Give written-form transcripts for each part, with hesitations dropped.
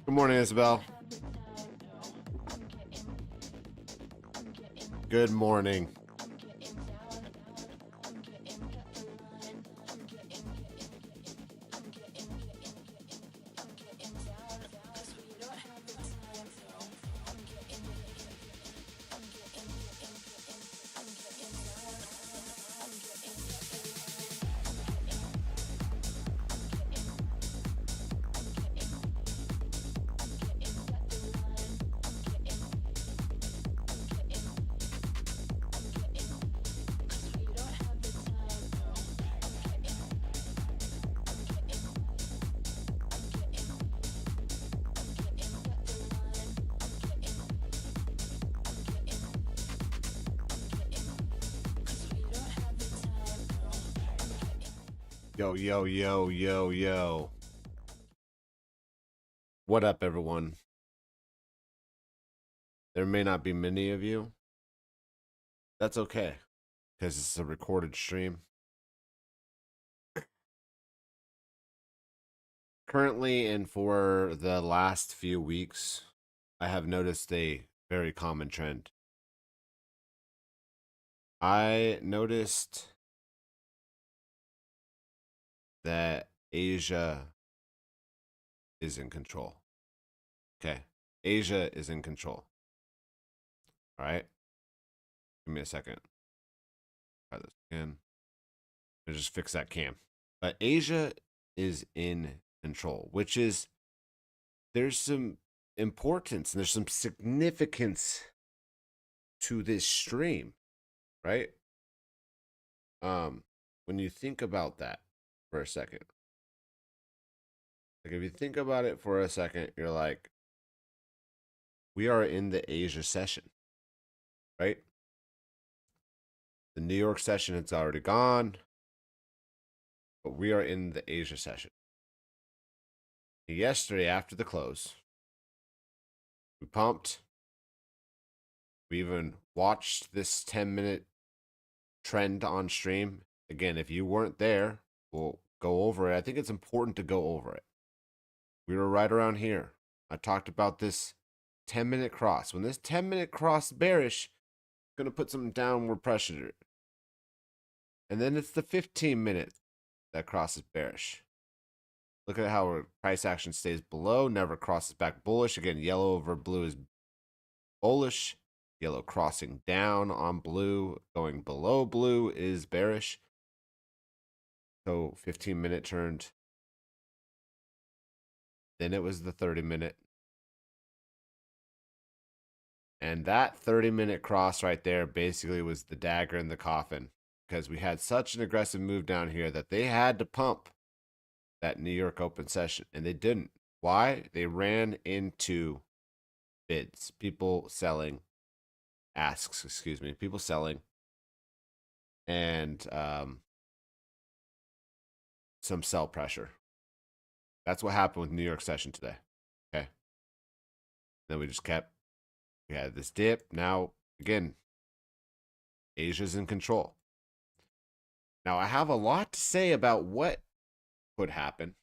Good morning, Isabel. Good morning. Yo, yo, yo, yo, yo. What up, everyone? There may not be many of you. That's okay, because it's a recorded stream. Currently, and for the last few weeks, I have noticed a very common trend. I noticed that Asia is in control. Okay. Asia is in control. All right. Give me a second. Try this again. I'll just fix that cam. But Asia is in control, which is, there's some importance and there's some significance to this stream, right? When you think about that for a second, like if you think about it for a second, you're like, we are in the Asia session, right? The New York session has already gone, but we are in the Asia session. Yesterday, after the close, we pumped. We even watched this 10-minute trend on stream. Again, if you weren't there, we'll go over it. I think it's important to go over it. We were right around here. I talked about this 10-minute cross. When this 10-minute cross bearish, it's going to put some downward pressure. And then it's the 15-minute that crosses bearish. Look at how our price action stays below, never crosses back bullish. Again, yellow over blue is bullish. Yellow crossing down on blue, going below blue is bearish. So 15-minute turned. Then it was the 30-minute. And that 30-minute cross right there basically was the dagger in the coffin, because we had such an aggressive move down here that they had to pump that New York open session, and they didn't. Why? They ran into bids, people selling, people selling, and some sell pressure. That's what happened with New York session today. Okay. Then we had this dip. Now, again, Asia's in control. Now, I have a lot to say about what could happen.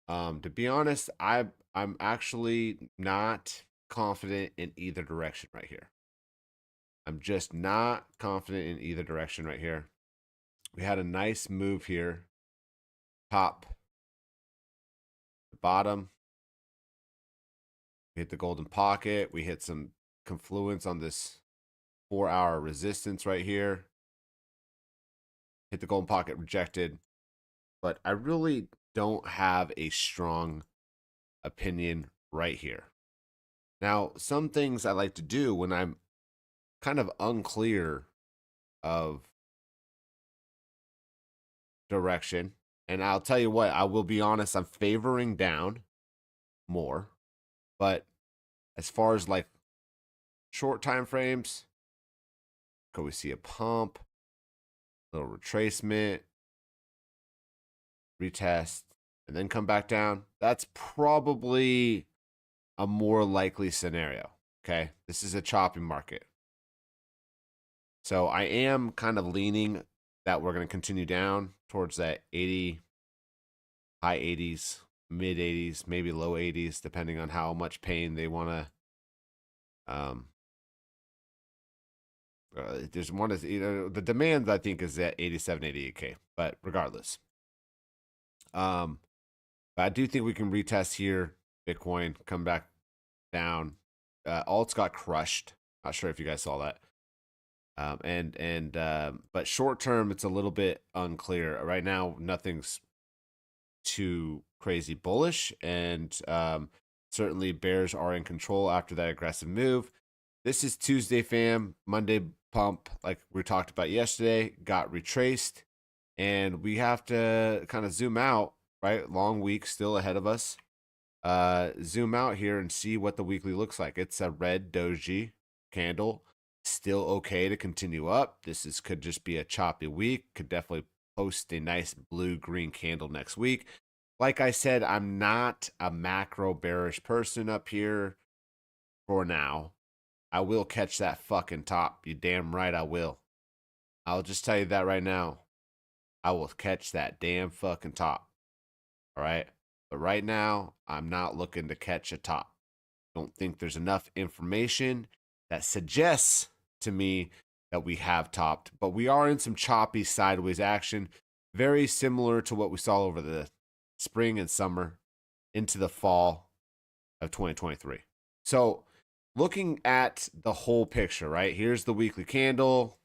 To be honest, I'm actually not confident in either direction right here. I'm just not confident in either direction right here. We had a nice move here. Top, bottom. We hit the golden pocket. We hit some confluence on this 4-hour resistance right here. Hit the golden pocket, rejected. But I really don't have a strong opinion right here. Now, some things I like to do when I'm kind of unclear of direction, and I'll tell you what, I will be honest, I'm favoring down more. But as far as like short time frames, could we see a pump, little retracement, retest, and then come back down? That's probably a more likely scenario. Okay. This is a choppy market. So I am kind of leaning that we're going to continue down towards that 80, high 80s mid 80s, maybe low 80s, depending on how much pain they want to. There's one is, the demand I think is at 87, 88K, but regardless, but I do think we can retest here. Bitcoin come back down. Alts got crushed. Not sure if you guys saw that. But short term, it's a little bit unclear right now. Nothing's too crazy bullish, and certainly bears are in control after that aggressive move. This is Tuesday, fam. Monday pump, like we talked about yesterday, got retraced, and we have to kind of zoom out. Right, long week still ahead of us. Zoom out here and see what the weekly looks like. It's a red doji candle, still okay to continue up. Could just be a choppy week. Could definitely post a nice blue-green candle next week. Like I said, I'm not a macro bearish person up here for now. I will catch that fucking top. You damn right I will. I'll just tell you that right now. I will catch that damn fucking top. All right. But right now, I'm not looking to catch a top. Don't think there's enough information that suggests to me that we have topped, but we are in some choppy sideways action, very similar to what we saw over the spring and summer into the fall of 2023. So looking at the whole picture, right? Here's the weekly candle.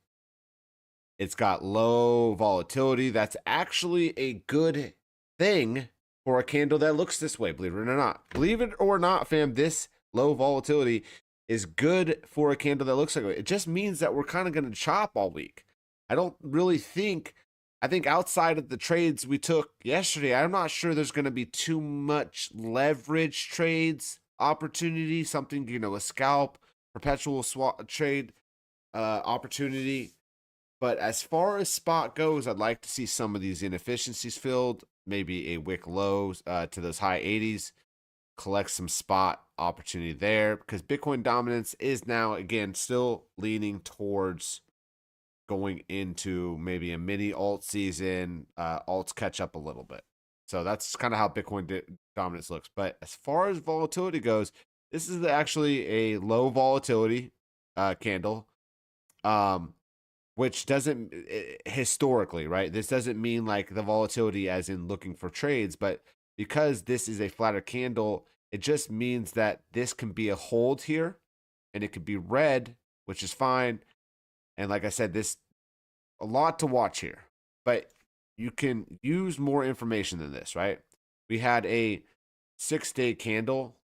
It's got low volatility. That's actually a good thing for a candle that looks this way, believe it or not. Believe it or not, fam, this low volatility is good for a candle that looks like it. It just means that we're kind of going to chop all week. I don't really think, I think outside of the trades we took yesterday, I'm not sure there's going to be too much leverage trades opportunity, something, a scalp, perpetual swap trade opportunity. But as far as spot goes, I'd like to see some of these inefficiencies filled, maybe a wick low to those high 80s, collect some spot opportunity there, because Bitcoin dominance is now, again, still leaning towards going into maybe a mini alt season, alts catch up a little bit. So that's kind of how Bitcoin dominance looks. But as far as volatility goes, this is actually a low volatility candle. Which doesn't historically, right? This doesn't mean like the volatility as in looking for trades, but because this is a flatter candle, it just means that this can be a hold here and it could be red, which is fine. And like I said, this a lot to watch here, but you can use more information than this, right? We had a 6-day candle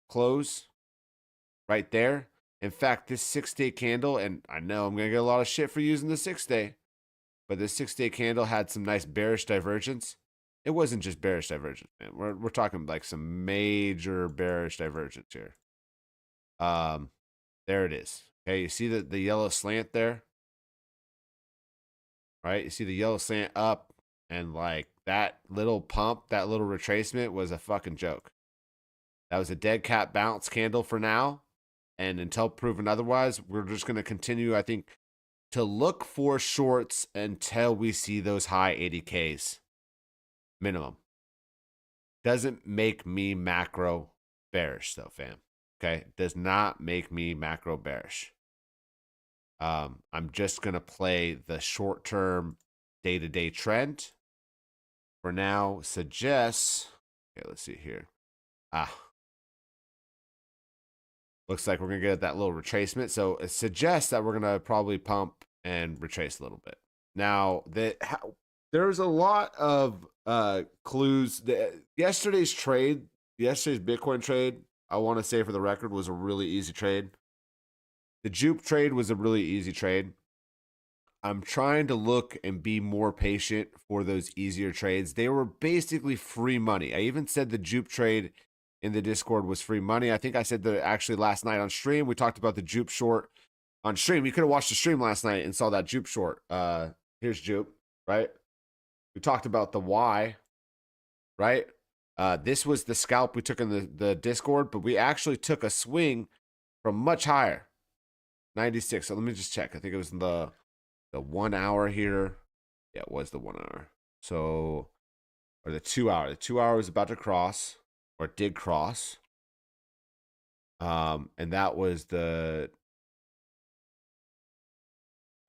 close right there. In fact, this 6-day candle, and I know I'm going to get a lot of shit for using the 6-day, but this 6-day candle had some nice bearish divergence. It wasn't just bearish divergence, man. We're talking like some major bearish divergence here. There it is. Okay, you see the yellow slant there? Right? You see the yellow slant up, and like that little pump, that little retracement was a fucking joke. That was a dead cat bounce candle for now. And until proven otherwise, we're just going to continue, I think, to look for shorts until we see those high 80Ks minimum. Doesn't make me macro bearish, though, fam. Okay? Does not make me macro bearish. I'm just going to play the short-term day-to-day trend. For now, suggests... Okay, let's see here. Looks like we're going to get that little retracement. So it suggests that we're going to probably pump and retrace a little bit. Now, there's a lot of clues. Yesterday's Bitcoin trade, I want to say for the record, was a really easy trade. The Jupe trade was a really easy trade. I'm trying to look and be more patient for those easier trades. They were basically free money. I even said the Jupe trade in the Discord was free money. I think I said that actually last night on stream. We talked about the Jupe short on stream. You could have watched the stream last night and saw that Jupe short. Here's Jupe, right? We talked about the Y, right? This was the scalp we took in the Discord, but we actually took a swing from much higher, 96. So let me just check. I think it was in the 1 hour here. Yeah, it was the 1 hour. So, or the 2 hour. The 2 hour is about to cross. or it did cross. And that was I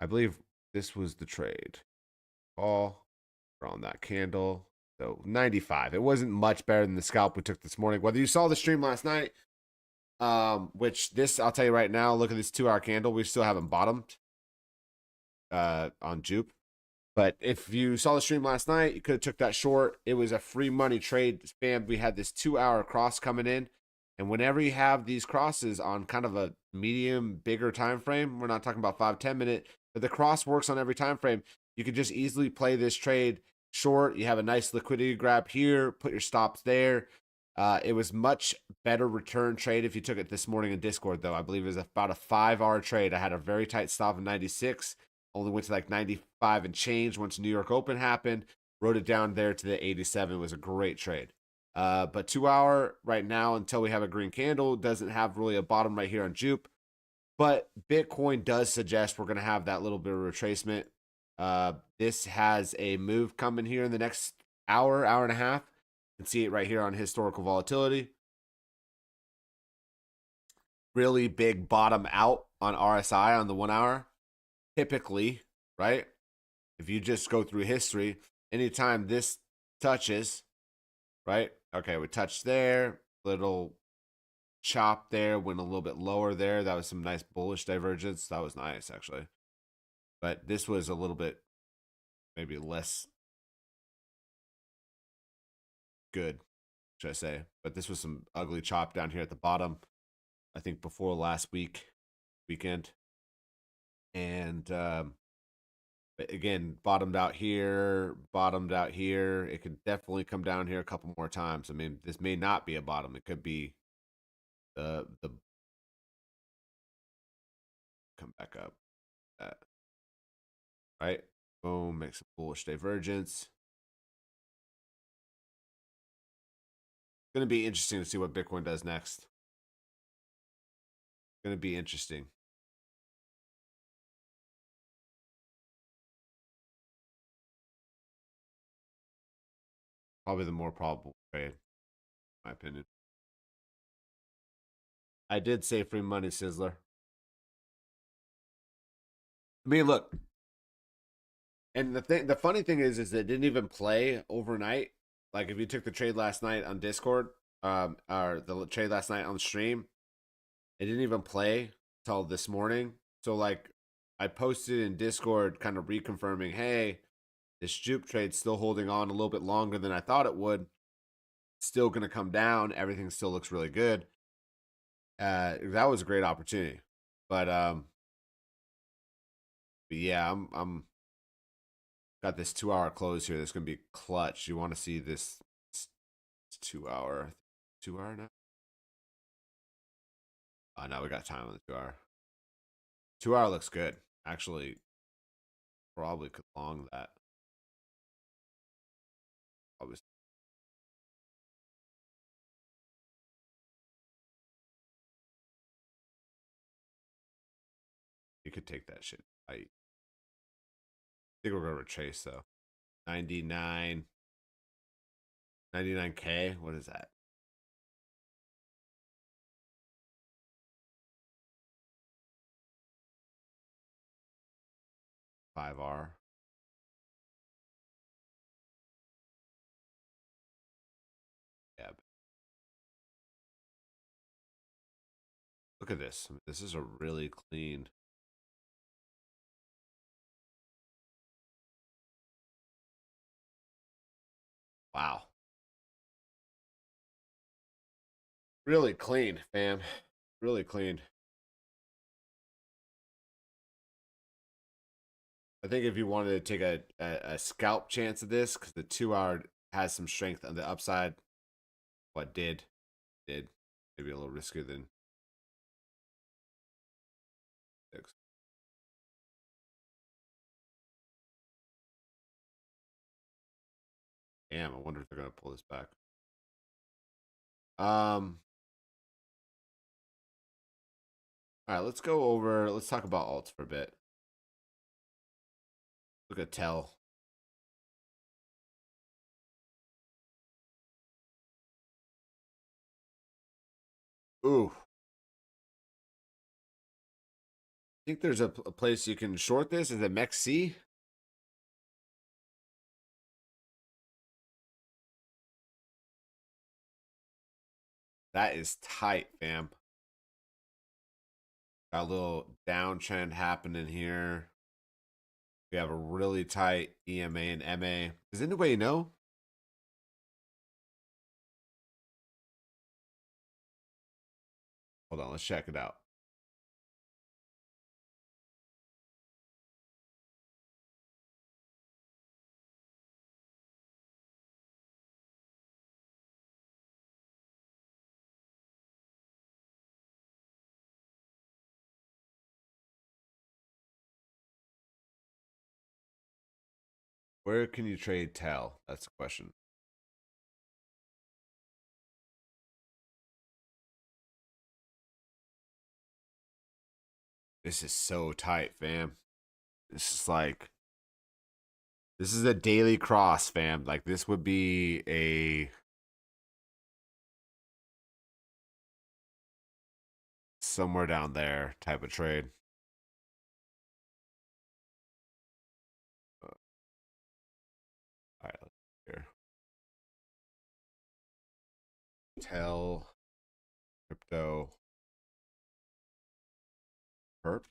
believe this was the trade. Call on that candle. So 95. It wasn't much better than the scalp we took this morning. Whether you saw the stream last night, which this I'll tell you right now, look at this 2-hour candle. We still haven't bottomed on Jupe. But if you saw the stream last night, you could have took that short. It was a free money trade. Spam. We had this 2-hour cross coming in. And whenever you have these crosses on kind of a medium, bigger time frame, we're not talking about 5-10 minute, but the cross works on every time frame. You could just easily play this trade short. You have a nice liquidity grab here, put your stops there. It was much better return trade if you took it this morning in Discord, though. I believe it was about a 5-hour trade. I had a very tight stop of 96, only went to like 95 and change once New York Open happened. Wrote it down there to the 87. It was a great trade. But 2-hour right now until we have a green candle doesn't have really a bottom right here on Jupe. But Bitcoin does suggest we're going to have that little bit of retracement. This has a move coming here in the next hour, hour and a half. You can see it right here on historical volatility. Really big bottom out on RSI on the 1 hour. Typically, right? If you just go through history, anytime this touches, right? Okay, we touched there, little chop there, went a little bit lower there. That was some nice bullish divergence. That was nice, actually. But this was a little bit maybe less good, should I say. But this was some ugly chop down here at the bottom, I think before last weekend. And again, bottomed out here. It could definitely come down here a couple more times. I mean, this may not be a bottom. It could be the come back up. Right? Boom, make some bullish divergence. It's going to be interesting to see what Bitcoin does next. It's going to be interesting. Probably the more probable trade, in my opinion. I did say free money, Sizzler. I mean, look, and the funny thing is it didn't even play overnight. Like if you took the trade last night on Discord, or the trade last night on stream, it didn't even play till this morning. So like, I posted in Discord, kind of reconfirming, hey, this Jupe trade's still holding on a little bit longer than I thought it would. Still going to come down. Everything still looks really good. That was a great opportunity, but yeah, I'm got this 2-hour close here. That's gonna be clutch. You want to see this 2-hour, 2-hour now? Oh, now we got time on the 2-hour. 2-hour looks good. Actually, probably could long that. Probably. You could take that shit. I think we're gonna retrace though. 99, 99K. What is that? 5R. Yeah. Look at this. I mean, this is a really clean. Wow. Really clean, fam. Really clean. I think if you wanted to take a scalp chance of this, because the 2-hour has some strength on the upside, what did maybe a little riskier than 6. Damn, I wonder if they're gonna pull this back. All right, let's go over. Let's talk about alts for a bit. Look at Tell. Ooh, I think there's a place you can short this. Is it MEXC? That is tight, fam. Got a little downtrend happening here. We have a really tight EMA and MA. Does anybody know? Hold on, let's check it out. Where can you trade TEL? That's the question. This is so tight, fam. This is like this is a daily cross, fam. Like this would be a somewhere down there type of trade. All right, let's see here. TEL crypto perp.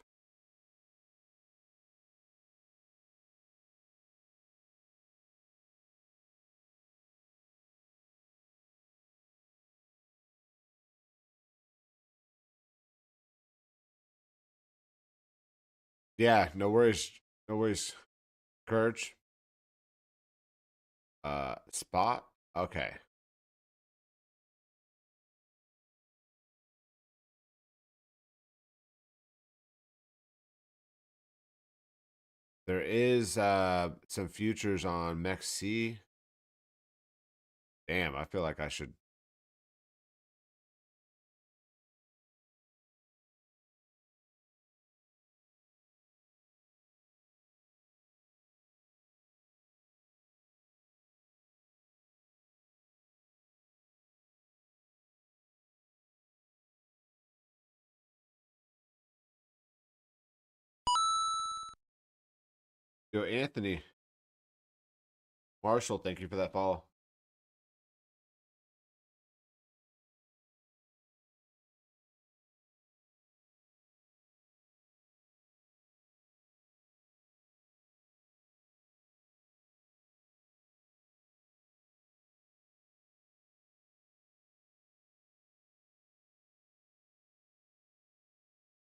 Yeah, no worries. No worries. Courage. Spot. Okay. There is some futures on MEXC. Damn, I feel like I should. Yo, Anthony Marshall, thank you for that follow.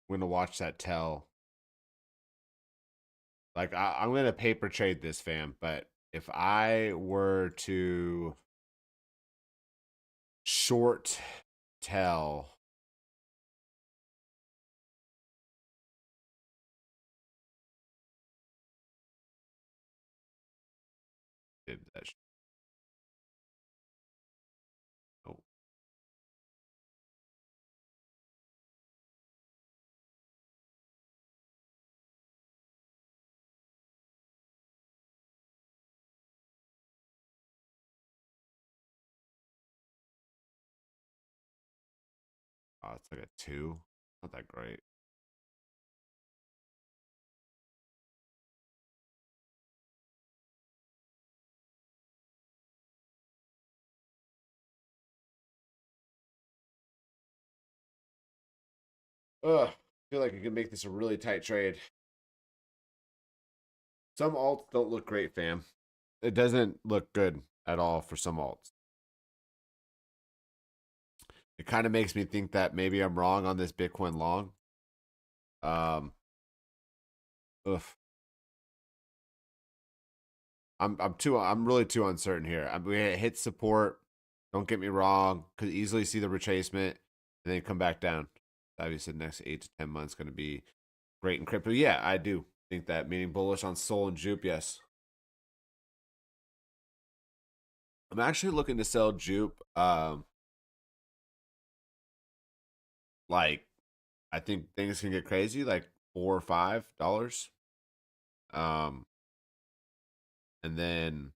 I'm gonna watch that TEL. Like I'm gonna paper trade this, fam. But if I were to short TEL, that oh, it's like a 2. Not that great. Ugh, I feel like I can make this a really tight trade. Some alts don't look great, fam. It doesn't look good at all for some alts. It kind of makes me think that maybe I'm wrong on this Bitcoin long. Um, ugh. I'm really too uncertain here. We hit support. Don't get me wrong. Could easily see the retracement and then come back down. Obviously, the next 8 to 10 months going to be great in crypto. Yeah, I do think that. Meaning bullish on Sol and Jupe. Yes, I'm actually looking to sell Jupe. Like I think things can get crazy, like $4 or $5. Um, and then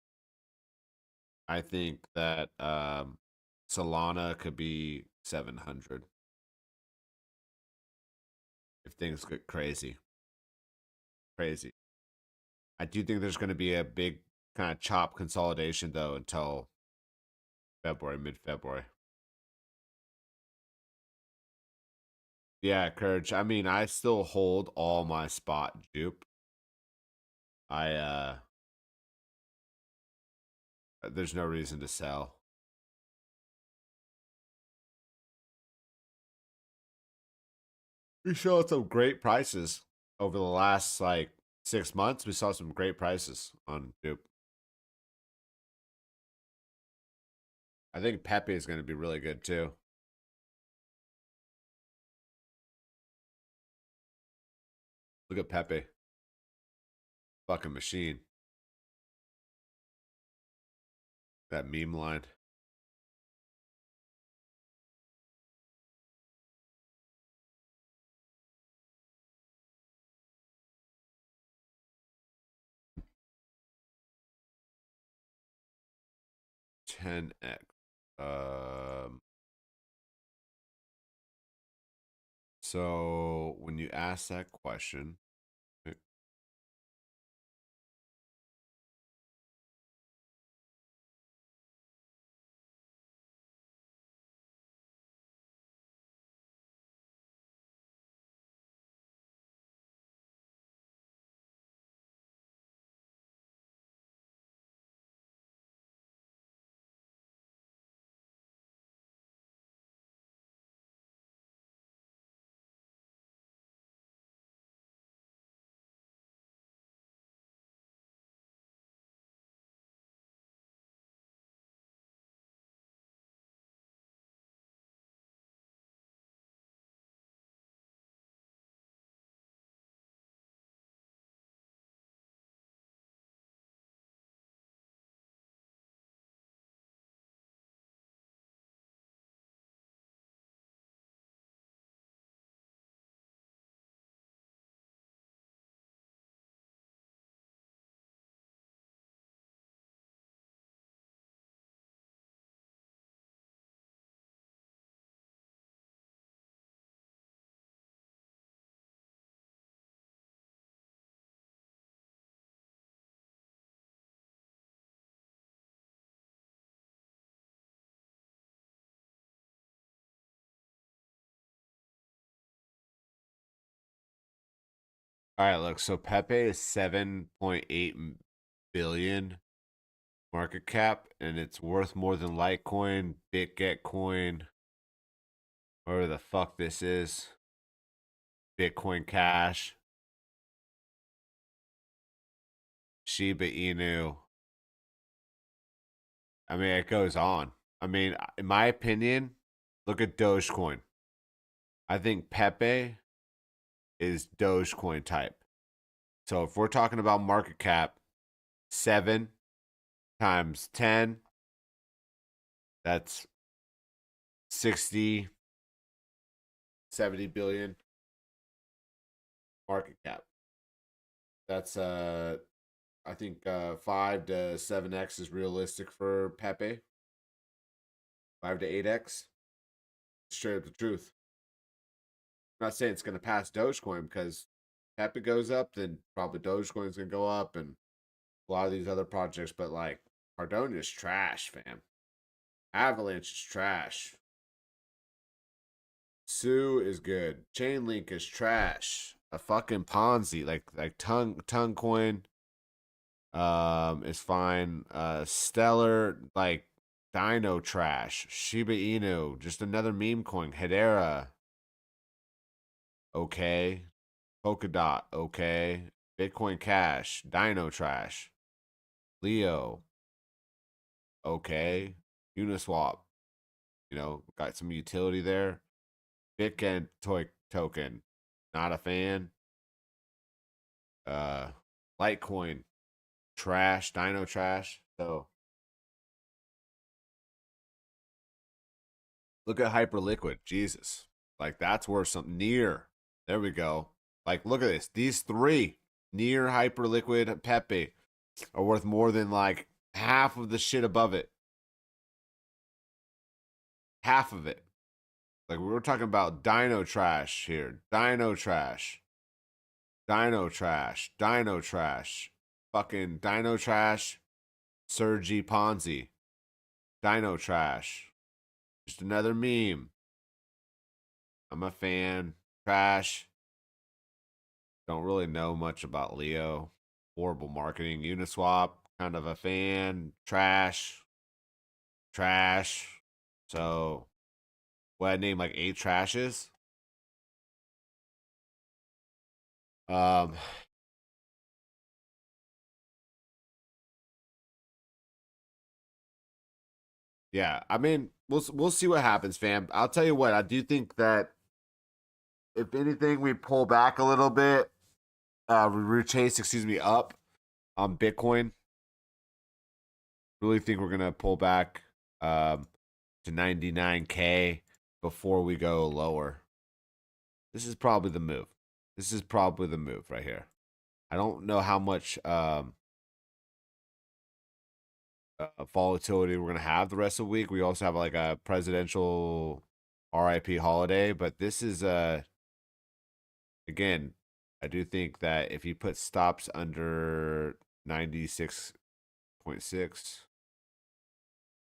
I think that Solana could be 700. if things get crazy. Crazy. I do think there's going to be a big kind of chop consolidation though until February, mid-February. Yeah, Courage. I mean, I still hold all my spot dupe. I there's no reason to sell. We saw some great prices over the last like 6 months. We saw some great prices on dupe. I think Pepe is going to be really good too. Look at Pepe. Fucking machine. That meme line. $10x. So when you ask that question, all right, look. So Pepe is 7.8 billion market cap, and it's worth more than Litecoin, BitGetCoin, whatever the fuck this is, Bitcoin Cash, Shiba Inu. I mean, it goes on. I mean, in my opinion, look at Dogecoin. I think Pepe is Dogecoin type. So if we're talking about market cap, 7 times 10, that's 60, 70 billion market cap. That's I think 5 to 7x is realistic for Pepe. 5 to 8x. Straight up the truth. I'm not saying it's going to pass Dogecoin because Pepe goes up, then probably Dogecoin's going to go up, and a lot of these other projects. But like Cardone is trash, fam. Avalanche is trash. Sue is good. Chainlink is trash. A fucking Ponzi, like tongue coin, is fine. Stellar, like Dino trash. Shiba Inu, just another meme coin. Hedera, okay. Polkadot, okay. Bitcoin Cash, Dino trash. Leo, okay. Uniswap, got some utility there. Bitcoin token, not a fan. Litecoin, trash. Dino trash. So look at Hyperliquid. Jesus. Like that's worth something. Near. There we go. Like look at this. These three, Near, Hyperliquid, Pepe, are worth more than like half of the shit above it. Half of it. Like we were talking about Dino Trash here. Dino Trash. Dino Trash. Dino Trash. Fucking Dino Trash. Sergi Ponzi. Dino Trash. Just another meme. I'm a fan. Trash. Don't really know much about Leo. Horrible marketing. Uniswap. Kind of a fan. Trash. Trash. So, what I name like 8 trashes? Um, yeah. I mean, we'll see what happens, fam. I'll tell you what. I do think that if anything, we pull back a little bit. We retrace, excuse me, up on Bitcoin. Really think we're gonna pull back to 99K before we go lower. This is probably the move. This is probably the move right here. I don't know how much volatility we're gonna have the rest of the week. We also have like a presidential RIP holiday, but this is again, I do think that if you put stops under 96.6,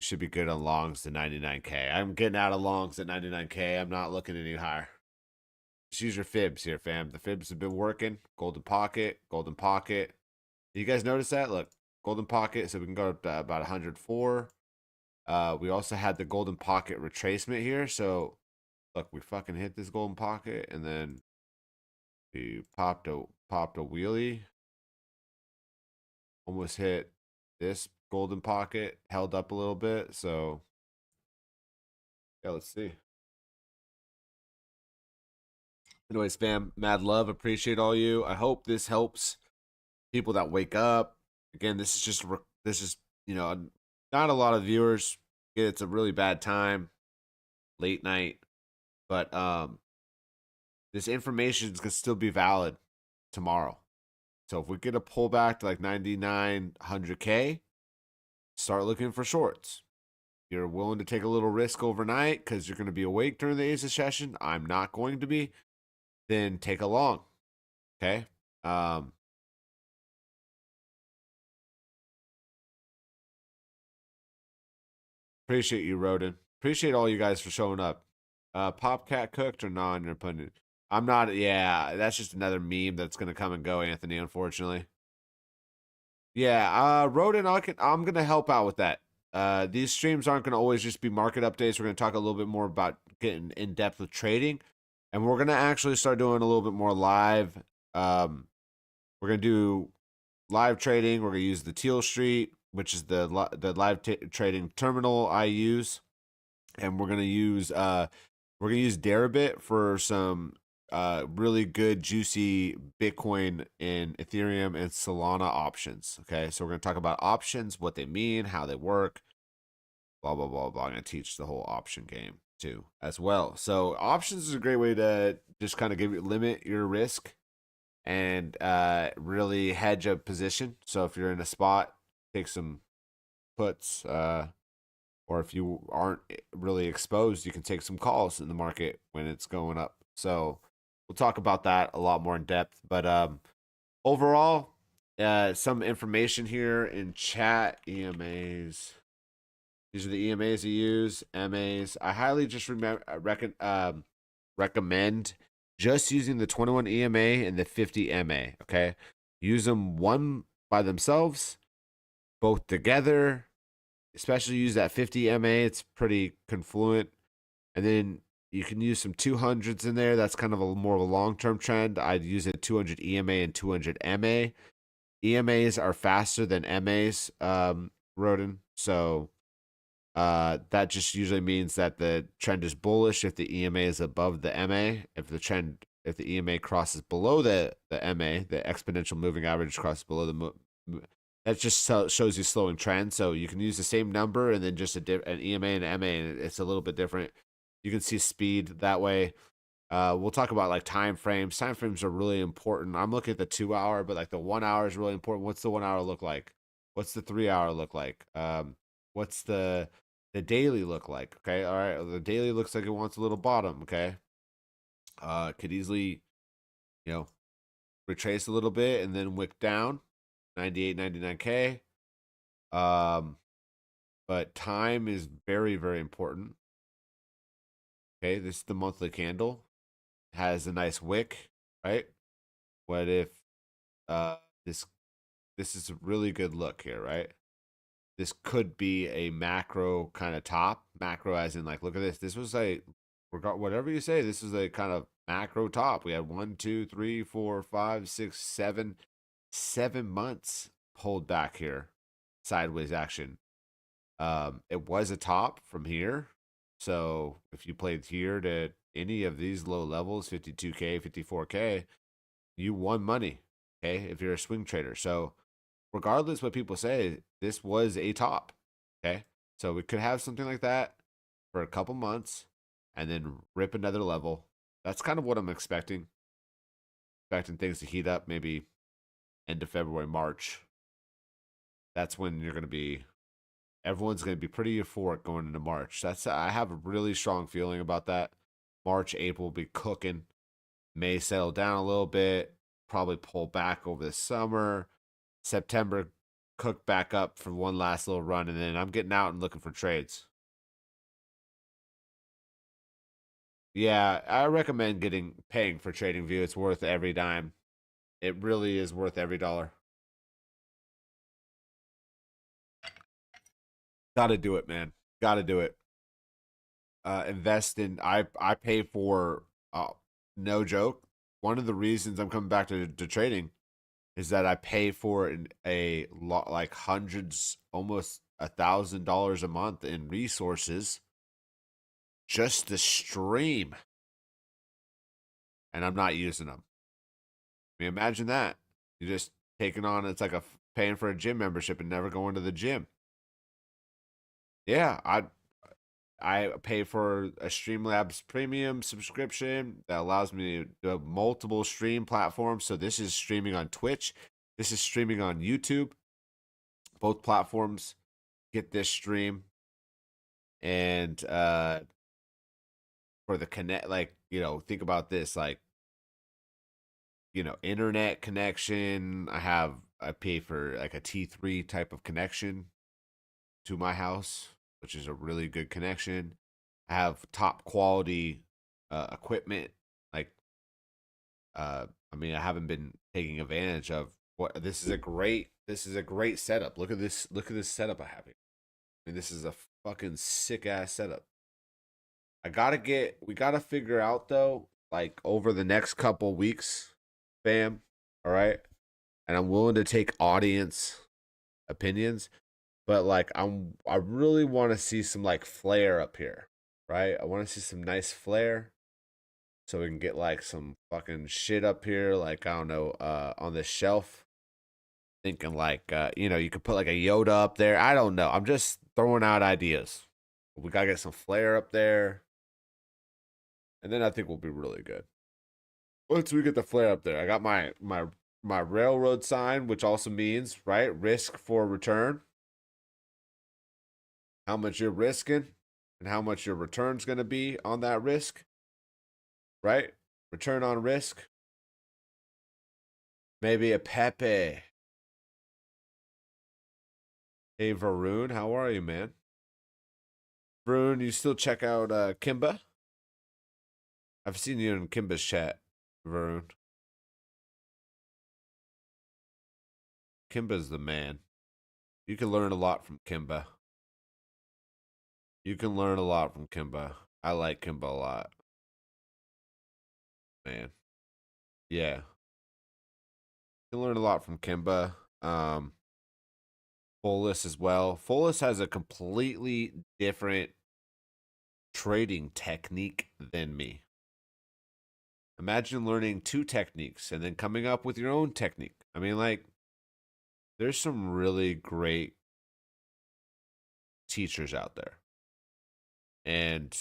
should be good on longs to 99K. I'm getting out of longs at 99K. I'm not looking any higher. Just use your fibs here, fam. The fibs have been working. Golden pocket, golden pocket. You guys notice that? Look, golden pocket. So we can go up to about 104. We also had the golden pocket retracement here. So look, we fucking hit this golden pocket, and then we popped a wheelie. Almost hit this golden pocket. Held up a little bit. So yeah, let's see. Anyways, fam, mad love. Appreciate all you. I hope this helps people that wake up. Again, this is just this is not a lot of viewers. It's a really bad time, late night, but this information can still be valid tomorrow. So if we get a pullback to like 9900K, start looking for shorts. You're willing to take a little risk overnight because you're going to be awake during the Aces session. I'm not going to be. Then take a long. Okay. Appreciate you, Rodin. Appreciate all you guys for showing up. Popcat cooked or not in your opinion? I'm not. Yeah, that's just another meme that's gonna come and go, Anthony. Unfortunately. Yeah, Rodin, I'm gonna help out with that. These streams aren't gonna always just be market updates. We're gonna talk a little bit more about getting in depth with trading, and we're gonna actually start doing a little bit more live. We're gonna do live trading. We're gonna use the Teal Street, which is the live trading terminal I use, and we're gonna use Deribit for some really good juicy Bitcoin and Ethereum and Solana options. Okay, so we're gonna talk about options, what they mean, how they work, blah blah blah blah. I'm gonna teach the whole option game too as well. So options is a great way to just kind of limit your risk and really hedge a position. So if you're in a spot, take some puts, or if you aren't really exposed, you can take some calls in the market when it's going up. So we'll talk about that a lot more in depth. But overall, some information here in chat. EMAs. These are the EMAs you use. MAs. I highly just recommend just using the 21 EMA and the 50 MA. Okay, use them one by themselves, both together. Especially use that 50 MA. It's pretty confluent, and then you can use some 200s in there. That's kind of a more of a long-term trend. I'd use a 200 EMA and 200 MA. EMAs are faster than MAs, Rodin. So that just usually means that the trend is bullish if the EMA is above the MA. If the EMA crosses below the MA, the exponential moving average crosses below that just shows you slowing trend. So you can use the same number and then just an EMA and MA, and it's a little bit different. You can see speed that way. We'll talk about like time frames. Time frames are really important. I'm looking at the 2 hour, but like the 1 hour is really important. What's the 1 hour look like? What's the 3 hour look like? What's the the daily look like? Okay, all right, the daily looks like it wants a little bottom. Okay, could easily, you know, retrace a little bit and then wick down 98, 99K. Um, but time is very, very important. Okay, this is the monthly candle, has a nice wick, right? What if uh this this is a really good look here, right? This could be a macro kind of top. Macro as in like, look at this. This was a whatever you say, this is a kind of macro top. We had 7 months pulled back here. Sideways action. It was a top from here. So if you played here to any of these low levels, 52K, 54K, you won money. Okay. If you're a swing trader. So regardless what people say, this was a top. Okay. So we could have something like that for a couple months and then rip another level. That's kind of what I'm expecting. Expecting things to heat up maybe end of February, March. That's when you're going to be, everyone's going to be pretty euphoric going into March. I have a really strong feeling about that. March, April will be cooking. May settle down a little bit, probably pull back over the summer. September, cook back up for one last little run, and then I'm getting out and looking for trades. Yeah, I recommend paying for TradingView. It's worth every dime. It really is worth every dollar. Got to do it, man. Got to do it. Invest in. I pay for. No joke. One of the reasons I'm coming back to trading is that I pay for a lot, like hundreds, almost $1,000 a month in resources just to stream, and I'm not using them. I mean, imagine that. You just taking on, it's like a paying for a gym membership and never going to the gym. Yeah, I pay for a Streamlabs premium subscription that allows me to do multiple stream platforms. So this is streaming on Twitch. This is streaming on YouTube. Both platforms get this stream. And for the connect, like, think about this, like, internet connection. I pay for like a T3 type of connection to my house, which is a really good connection. I have top quality equipment. Like, I mean, I haven't been taking advantage of what this is a great setup. Look at this. Look at this setup I have here. I mean, this is a fucking sick ass setup. We gotta figure out though, like over the next couple weeks, fam. All right, and I'm willing to take audience opinions, but like I really want to see some like flair up here, right? I want to see some nice flair, so we can get like some fucking shit up here, like I don't know, on the shelf. Thinking like, you could put like a Yoda up there. I don't know. I'm just throwing out ideas. We gotta get some flair up there, and then I think we'll be really good. Once we get the flare up there, I got my railroad sign, which also means, right, risk for return. How much you're risking and how much your return's going to be on that risk, right? Return on risk. Maybe a Pepe. Hey Varun, how are you, man? Varun, you still check out Kimba? I've seen you in Kimba's chat, Varun. Kimba's the man. You can learn a lot from Kimba. You can learn a lot from Kimba. I like Kimba a lot, man. Yeah, you can learn a lot from Kimba. Folis as well. Folis has a completely different trading technique than me. Imagine learning two techniques and then coming up with your own technique. I mean, like, there's some really great teachers out there. And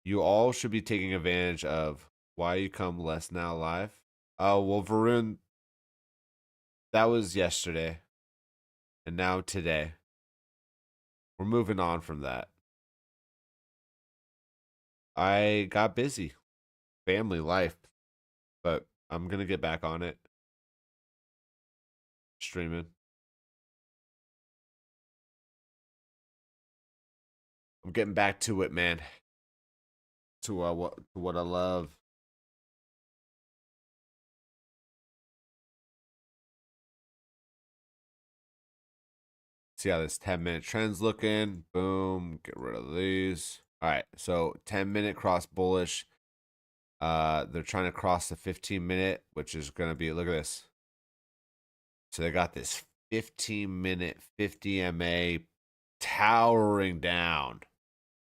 you all should be taking advantage of Why You Come Less Now Live. Oh, well, Varun, that was yesterday. And now today. We're moving on from that. I got busy, family life, but I'm gonna get back on it, streaming. I'm getting back to it, man. To what I love. See how this 10-minute trend's looking. Boom. Get rid of these. All right. So 10-minute cross bullish. They're trying to cross the 15-minute, which is gonna be, look at this. So they got this 15-minute 50 MA towering down.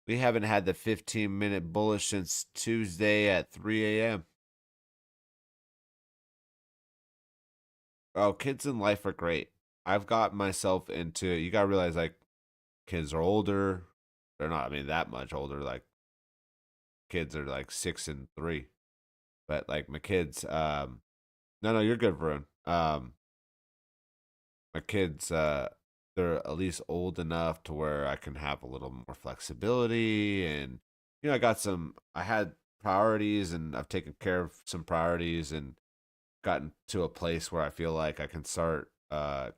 We haven't had the 15-minute bullish since Tuesday at 3 a.m. Oh, kids in life are great. I've got myself into, you gotta realize, like, kids are older. They're not, I mean, that much older. Like, kids are like 6 and 3. But like my kids, no, you're good, Varun. My kids, they're at least old enough to where I can have a little more flexibility, and I had priorities, and I've taken care of some priorities, and gotten to a place where I feel like I can start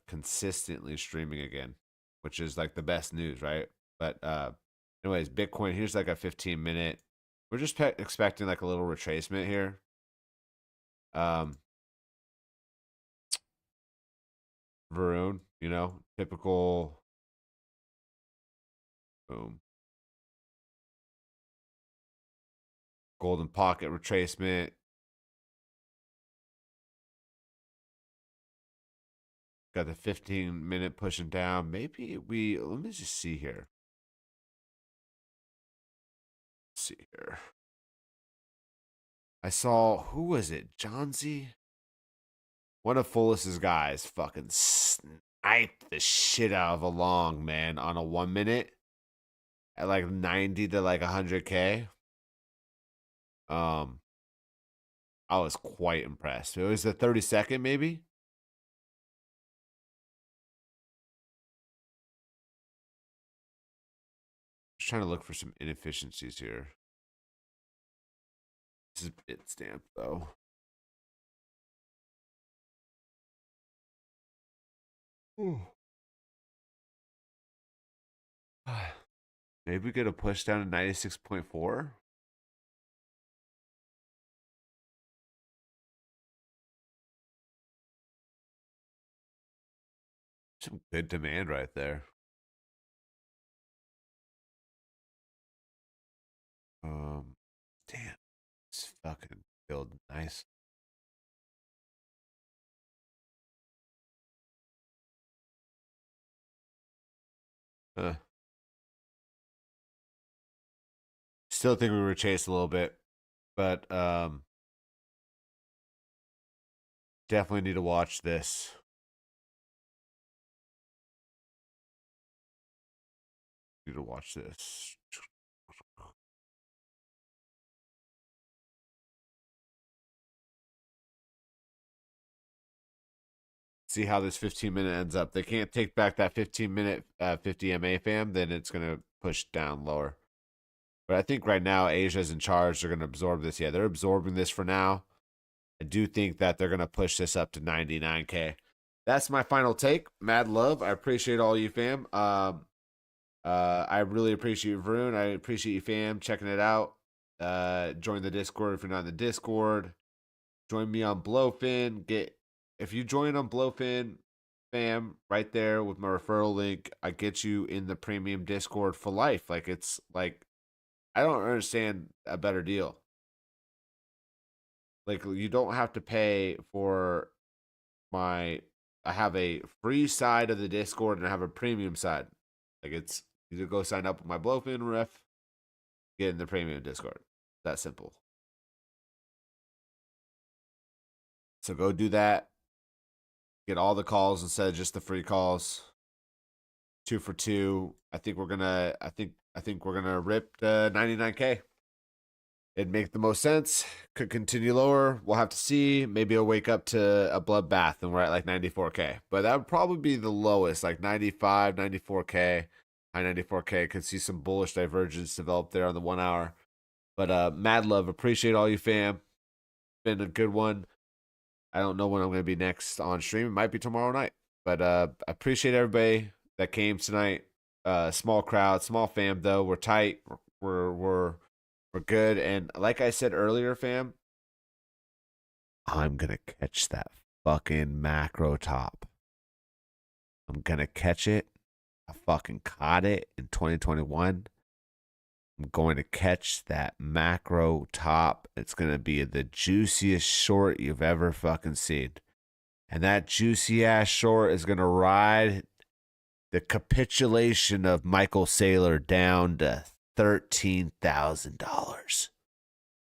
consistently streaming again, which is like the best news, right? But anyways, Bitcoin, here's like a 15-minute. We're just expecting like a little retracement here. Varun, typical. Boom. Golden pocket retracement. Got the 15-minute pushing down. Maybe let me just see here. Let's see here. I saw, who was it? Johnsy? One of Fullis's guys fucking sniped the shit out of a long, man, on a 1 minute at like 90 to like 100K. I was quite impressed. It was the 30-second, maybe. Just trying to look for some inefficiencies here. This is Bitstamp though. Maybe we get a push down to 96.4. Some good demand right there. Damn, it's fucking build nice. Still think we were chased a little bit, but definitely need to watch this. Need to watch this. See how this 15-minute ends up. They can't take back that 15-minute 50 MA fam, then it's gonna push down lower. But I think right now Asia's in charge. They're gonna absorb this. Yeah, they're absorbing this for now. I do think that they're gonna push this up to 99K. That's my final take. Mad love. I appreciate all you fam. I really appreciate Varun. I appreciate you fam checking it out. Join the Discord if you're not in the Discord. Join me on Blowfin. If you join on Blowfin, fam, right there with my referral link, I get you in the premium Discord for life. Like, it's like, I don't understand a better deal. Like, you don't have to pay for I have a free side of the Discord and I have a premium side. Like, it's, you go sign up with my Blowfin ref, get in the premium Discord. That simple. So go do that. Get all the calls instead of just the free calls. 2 for 2. I think we're gonna rip 99K. It'd make the most sense. Could continue lower. We'll have to see. Maybe I'll wake up to a bloodbath and we're at like 94K. But that would probably be the lowest, like 95, 94K. high 94K. Could see some bullish divergence develop there on the 1 hour. But mad love. Appreciate all you, fam. Been a good one. I don't know when I'm going to be next on stream. It might be tomorrow night. But I appreciate everybody that came tonight. Small crowd, small fam though. We're tight. We're good. And like I said earlier, fam, I'm gonna catch that fucking macro top. I'm gonna catch it. I fucking caught it in 2021. I'm going to catch that macro top. It's gonna be the juiciest short you've ever fucking seen. And that juicy ass short is gonna ride the capitulation of Michael Saylor down to $13,000.